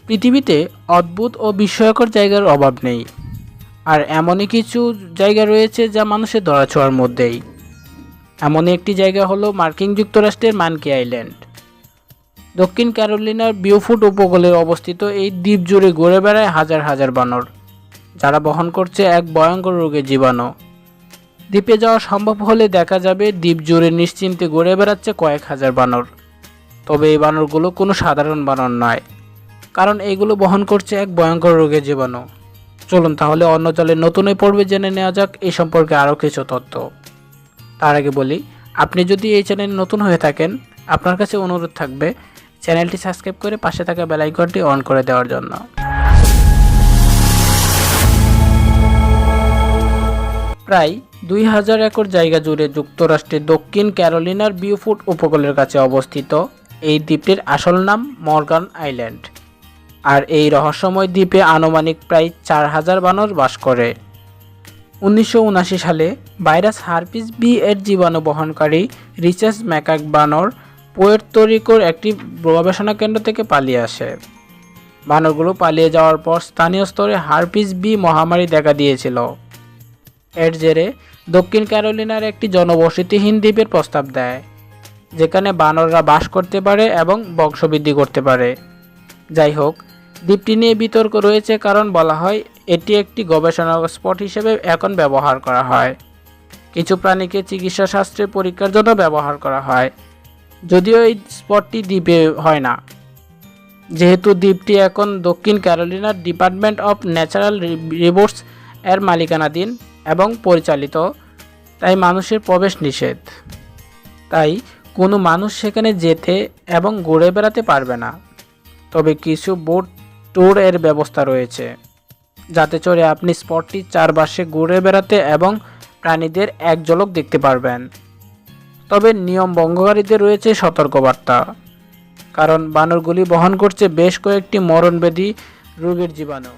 পৃথিবীতে অদ্ভুত ও বিস্ময়কর জায়গার অভাব নেই, আর এমনই কিছু জায়গা রয়েছে যা মানুষের ধরাছোঁয়ার মধ্যেই। এমনই একটি জায়গা হলো মার্কিন যুক্তরাষ্ট্রের মানকি আইল্যান্ড। দক্ষিণ ক্যারোলিনার বিউফুট উপকূলে অবস্থিত এই দ্বীপ জুড়ে ঘুরে বেড়ায় হাজার হাজার বানর, যারা বহন করছে এক ভয়ঙ্কর রোগের জীবাণু। দ্বীপে যাওয়া সম্ভব হলে দেখা যাবে দ্বীপ জুড়ে নিশ্চিন্তে ঘুরে বেড়াচ্ছে কয়েক হাজার বানর। তবে এই বানরগুলো কোনো সাধারণ বানর নয়, কারণ এইগুলো বহন করছে এক ভয়ঙ্কর রোগের জীবাণু। চলুন তাহলে অন্য জলের নতুন এই পর্বে জেনে নেওয়া যাক এই সম্পর্কে আরও কিছু তথ্য। তার আগে বলি, আপনি যদি এই চ্যানেলে নতুন হয়ে থাকেন, আপনার কাছে অনুরোধ থাকবে চ্যানেলটি সাবস্ক্রাইব করে পাশে থাকা বেল আইকনটি অন করে দেওয়ার জন্য। প্রায় 2000 একর জায়গা জুড়ে যুক্তরাষ্ট্রের দক্ষিণ ক্যারোলিনার বিউফুট উপকূলের কাছে অবস্থিত এই দ্বীপটির আসল নাম মর্গান আইল্যান্ড। আর এই রহস্যময় দ্বীপে আনুমানিক প্রায় 4000 বানর বাস করে। 1979 সালে ভাইরাস হারপিস বি এর জীবাণু বহনকারী রিচার্ড ম্যাকাক বানর পুয়ের্তো রিকোর একটি গবেষণা কেন্দ্র থেকে পালিয়ে আসে। বানরগুলো পালিয়ে যাওয়ার পর স্থানীয় স্তরে হারপিস বি মহামারী দেখা দিয়েছিল। এর জেরে দক্ষিণ ক্যারোলিনার একটি জনবসতিহীন দ্বীপের প্রস্তাব দেয়, যেখানে বানররা বাস করতে পারে এবং বংশবৃদ্ধি করতে পারে। যাই হোক, দ্বীপটি নিয়ে বিতর্ক রয়েছে, কারণ বলা হয় এটি একটি গবেষণা স্পট হিসেবে এখন ব্যবহার করা হয়। কিছু প্রাণীকে চিকিৎসা শাস্ত্রে পরীক্ষার জন্য ব্যবহার করা হয়, যদিও এই স্পটটি দ্বীপে হয় না। যেহেতু দ্বীপটি এখন দক্ষিণ ক্যারোলিনার ডিপার্টমেন্ট অফ ন্যাচারাল রিসোর্স এর মালিকানাধীন এবং পরিচালিত, তাই মানুষের প্রবেশ নিষেধ। তাই কোনো মানুষ সেখানে যেতে এবং ঘুরে বেড়াতে পারবে না। তবে কিছু বোট ট্যুর এর ব্যবস্থা রয়েছে, যাতে চড়ে আপনি স্পটটির চারপাশে ঘুরে বেড়াতে এবং প্রাণীদের এক ঝলক দেখতে পারবেন। তবে নিয়ম ভঙ্গকারীদের রয়েছে সতর্কবার্তা, কারণ বানরগুলি বহন করছে বেশ কয়েকটি মরণব্যাধি রোগের জীবাণু।